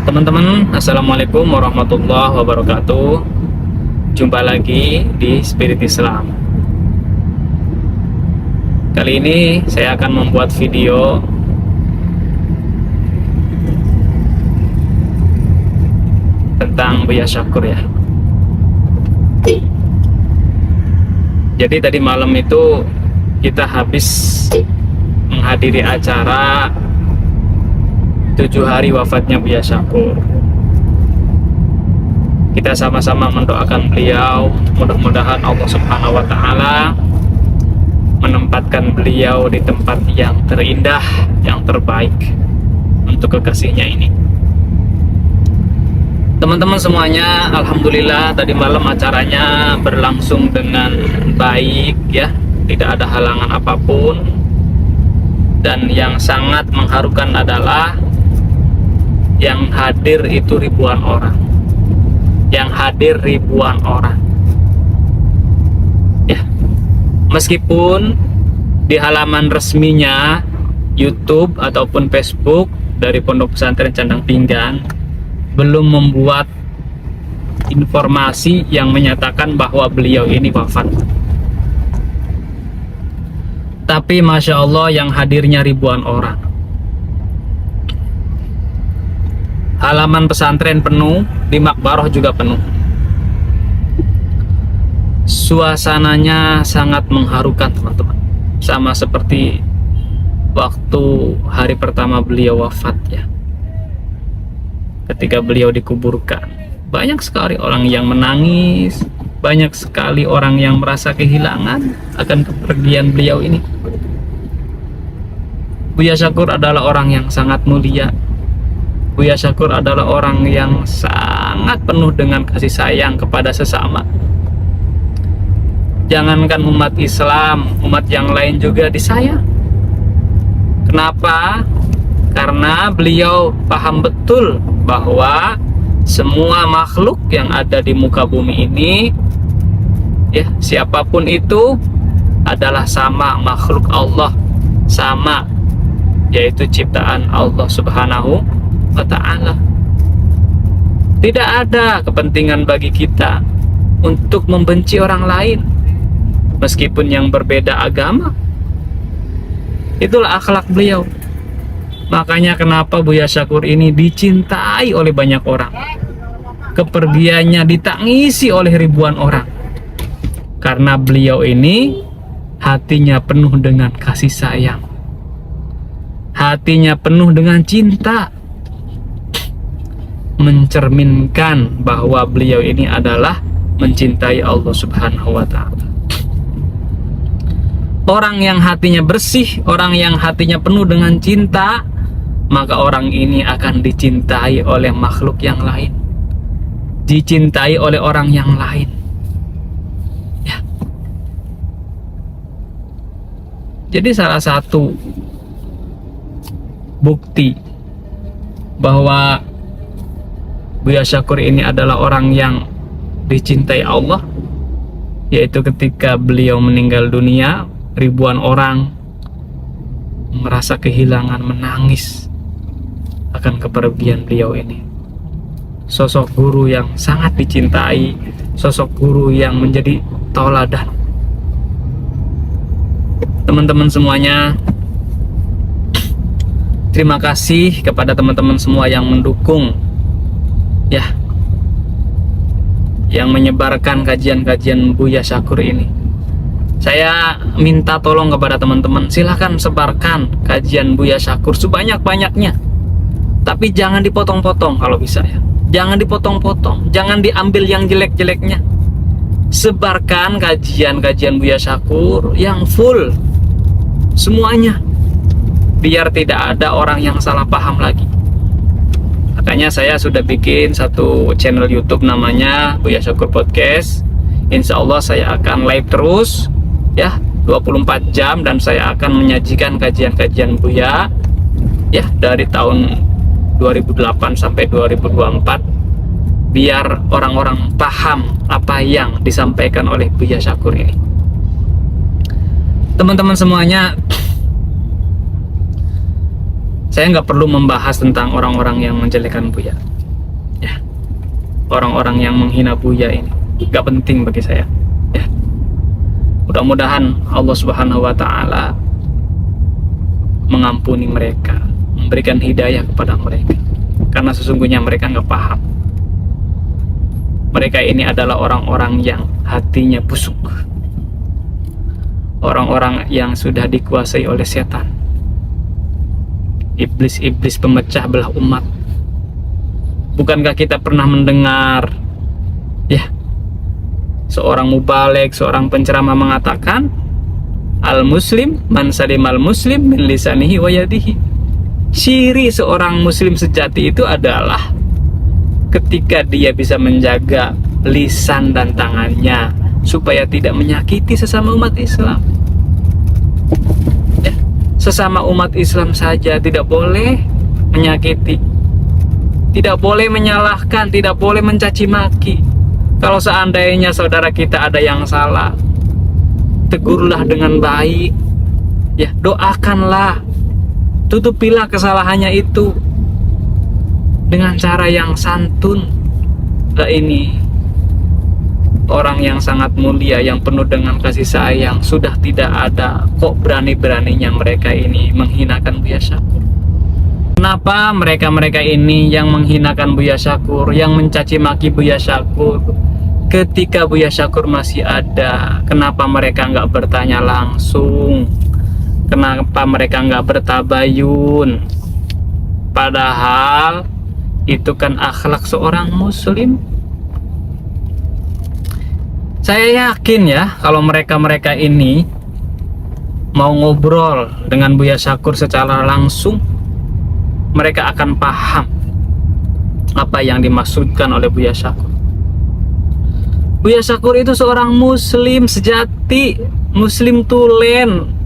Teman-teman, Assalamualaikum warahmatullahi wabarakatuh. Jumpa lagi di Spirit Islam. Kali ini saya akan membuat video tentang Buya Syakur ya. Jadi tadi malam itu kita habis menghadiri acara 7 hari wafatnya Buya Syakur. Kita sama-sama mendoakan beliau, mudah-mudahan Allah Subhanahu wa Ta'ala menempatkan beliau di tempat yang terindah, yang terbaik untuk kekasihnya ini. Teman-teman semuanya, alhamdulillah tadi malam acaranya berlangsung dengan baik ya, tidak ada halangan apapun. Dan yang sangat mengharukan adalah yang hadir itu ribuan orang. Yang hadir ribuan orang. Ya. Meskipun di halaman resminya YouTube ataupun Facebook dari Pondok Pesantren Candang Pinggan belum membuat informasi yang menyatakan bahwa beliau ini wafat. Tapi Masya Allah yang hadirnya ribuan orang. Halaman pesantren penuh, di Makbaroh juga penuh. Suasananya sangat mengharukan teman-teman. Sama seperti waktu hari pertama beliau wafat ya. Ketika beliau dikuburkan, banyak sekali orang yang menangis, banyak sekali orang yang merasa kehilangan akan kepergian beliau ini. Buya Syakur adalah orang yang sangat mulia. Buya Syakur adalah orang yang sangat penuh dengan kasih sayang kepada sesama. Jangankan umat Islam, umat yang lain juga disayang. Kenapa? Karena beliau paham betul bahwa semua makhluk yang ada di muka bumi ini, ya siapapun itu adalah sama makhluk Allah, sama, yaitu ciptaan Allah Subhanahu wa Ta'ala. Tidak ada kepentingan bagi kita untuk membenci orang lain meskipun yang berbeda agama. Itulah akhlak beliau. Makanya kenapa Buya Syakur ini dicintai oleh banyak orang, kepergiannya ditangisi oleh ribuan orang, karena beliau ini hatinya penuh dengan kasih sayang, hatinya penuh dengan cinta, mencerminkan bahwa beliau ini adalah mencintai Allah Subhanahu wa Ta'ala. Orang yang hatinya bersih, orang yang hatinya penuh dengan cinta, maka orang ini akan dicintai oleh makhluk yang lain, dicintai oleh orang yang lain ya. Jadi salah satu bukti bahwa Buya Syakur ini adalah orang yang dicintai Allah, yaitu ketika beliau meninggal dunia, ribuan orang merasa kehilangan, menangis akan kepergian beliau ini. Sosok guru yang sangat dicintai, sosok guru yang menjadi tauladan. Teman-teman semuanya, terima kasih kepada teman-teman semua yang mendukung ya, yang menyebarkan kajian-kajian Buya Syakur ini. Saya minta tolong kepada teman-teman, silahkan sebarkan kajian Buya Syakur sebanyak-banyaknya, tapi jangan dipotong-potong kalau bisa ya. Jangan dipotong-potong, jangan diambil yang jelek-jeleknya. Sebarkan kajian-kajian Buya Syakur yang full semuanya, biar tidak ada orang yang salah paham lagi. Makanya saya sudah bikin satu channel YouTube namanya Buya Syakur Podcast. Insya Allah saya akan live terus ya, 24 jam, dan saya akan menyajikan kajian-kajian Buya ya dari tahun 2008 sampai 2024, biar orang-orang paham apa yang disampaikan oleh Buya Syakur ini. Teman-teman semuanya, saya nggak perlu membahas tentang orang-orang yang menjelekkan Buya. Ya, orang-orang yang menghina Buya ini gak penting bagi saya. Ya, mudah-mudahan Allah Subhanahu wa Ta'ala mengampuni mereka, memberikan hidayah kepada mereka, karena sesungguhnya mereka nggak paham. Mereka ini adalah orang-orang yang hatinya busuk, orang-orang yang sudah dikuasai oleh setan, iblis-iblis pemecah belah umat. Bukankah kita pernah mendengar ya, seorang mubaligh, seorang penceramah mengatakan, al-muslim man salimal muslim min lisanihi wa yadihi. Ciri seorang muslim sejati itu adalah ketika dia bisa menjaga lisan dan tangannya supaya tidak menyakiti sesama umat Islam. Ya, sesama umat Islam saja tidak boleh menyakiti, tidak boleh menyalahkan, tidak boleh mencaci maki. Kalau seandainya saudara kita ada yang salah, tegurlah dengan baik, ya, doakanlah, tutupilah kesalahannya itu dengan cara yang santun. Nah, ini orang yang sangat mulia, yang penuh dengan kasih sayang. Sudah tidak ada kok berani-beraninya mereka ini menghinakan Buya Syakur. Kenapa mereka-mereka ini yang menghinakan Buya Syakur, yang mencaci maki Buya Syakur, ketika Buya Syakur masih ada, kenapa mereka nggak bertanya langsung? Kenapa mereka nggak bertabayun? Padahal itu kan akhlak seorang muslim. Saya yakin ya, kalau mereka-mereka ini mau ngobrol dengan Buya Syakur secara langsung, mereka akan paham apa yang dimaksudkan oleh Buya Syakur. Buya Syakur itu seorang muslim sejati, muslim tulen,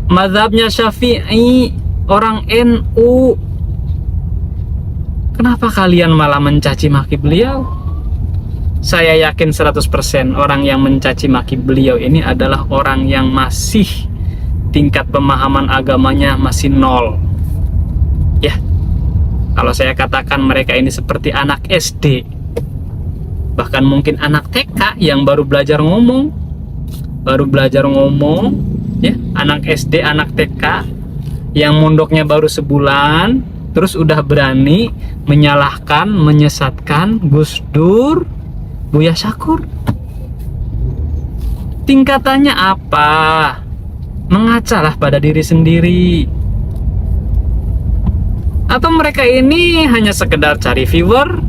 mazhabnya Syafi'i, orang NU. Kenapa kalian malah mencaci maki beliau? Saya yakin 100% orang yang mencaci maki beliau ini adalah orang yang masih tingkat pemahaman agamanya masih nol. Ya, kalau saya katakan mereka ini seperti anak SD, bahkan mungkin anak TK yang baru belajar ngomong, ya, anak SD, anak TK yang mondoknya baru sebulan, terus udah berani menyalahkan, menyesatkan Gus Dur, Buya Syakur. Tingkatannya apa? Mengacalah pada diri sendiri. Atau mereka ini hanya sekedar cari viewer,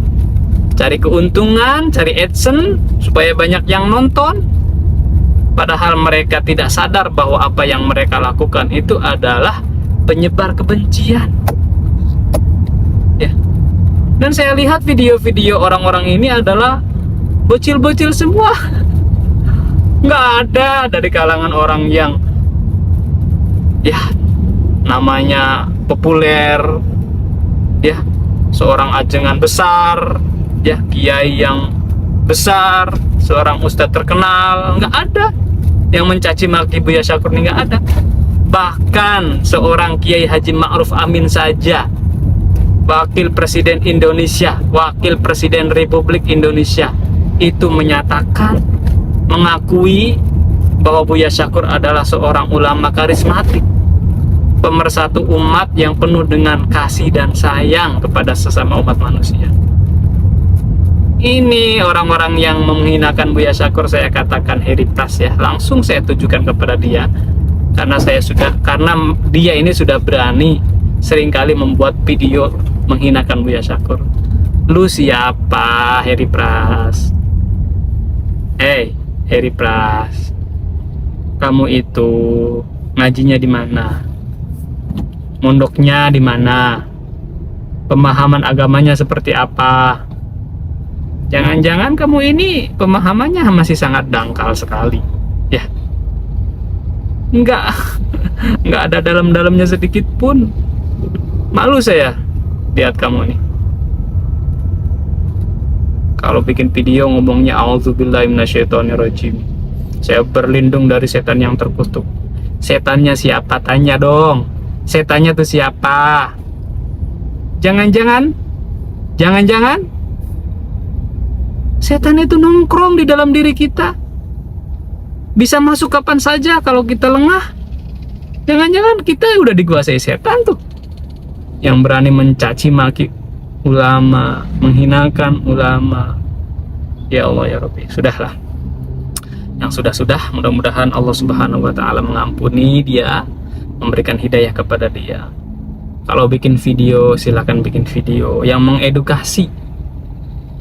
cari keuntungan, cari AdSense supaya banyak yang nonton, padahal mereka tidak sadar bahwa apa yang mereka lakukan itu adalah penyebar kebencian. Ya. Dan saya lihat video-video orang-orang ini adalah bocil-bocil semua. Nggak ada dari kalangan orang yang ya namanya populer, ya, seorang ajengan besar, ya, kiai yang besar, seorang ustadz terkenal. Nggak ada yang mencaci maki Buya Syakur ini, nggak ada. Bahkan seorang Kiai Haji Ma'ruf Amin saja, Wakil Presiden Indonesia, Wakil Presiden Republik Indonesia, itu menyatakan, mengakui bahwa Buya Syakur adalah seorang ulama karismatik, pemersatu umat yang penuh dengan kasih dan sayang kepada sesama umat manusia. Ini orang-orang yang menghinakan Buya Syakur, saya katakan heritas ya, langsung saya tujukan kepada dia, karena dia ini sudah berani seringkali membuat video menghinakan Buya Syakur. Lu siapa, Heri Pras? Heri Pras, kamu itu ngajinya di mana? Mondoknya di mana? Pemahaman agamanya seperti apa? Jangan-jangan kamu ini pemahamannya masih sangat dangkal sekali, ya? Enggak ada dalam-dalamnya sedikit pun. Malu saya lihat kamu nih. Kalau bikin video ngomongnya a'udzubillahi minasyaitonirrajim, saya berlindung dari setan yang terkutuk. Setannya siapa? Tanya dong. Setannya tuh siapa? Jangan-jangan Setan itu nongkrong di dalam diri kita. Bisa masuk kapan saja kalau kita lengah. Jangan-jangan kita udah dikuasai setan tuh. Yang berani mencaci maki ulama, menghinakan ulama. Ya Allah ya Rabbi, sudahlah. Yang sudah-sudah, mudah-mudahan Allah Subhanahu wa taala mengampuni dia, memberikan hidayah kepada dia. Kalau bikin video, silakan bikin video yang mengedukasi,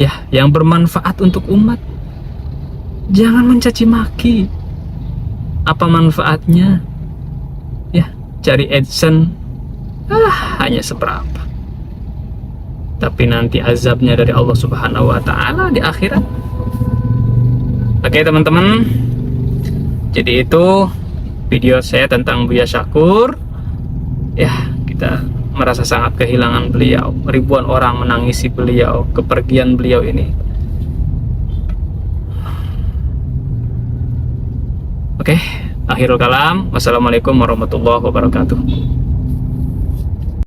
ya, yang bermanfaat untuk umat. Jangan mencaci maki. Apa manfaatnya? Ya, cari AdSense hanya seberapa. Tapi nanti azabnya dari Allah Subhanahu wa taala di akhirat. Oke teman-teman, jadi itu video saya tentang Buya Syakur. Ya, kita merasa sangat kehilangan beliau. Ribuan orang menangisi beliau, kepergian beliau ini. Oke, akhirul kalam. Wassalamualaikum warahmatullahi wabarakatuh.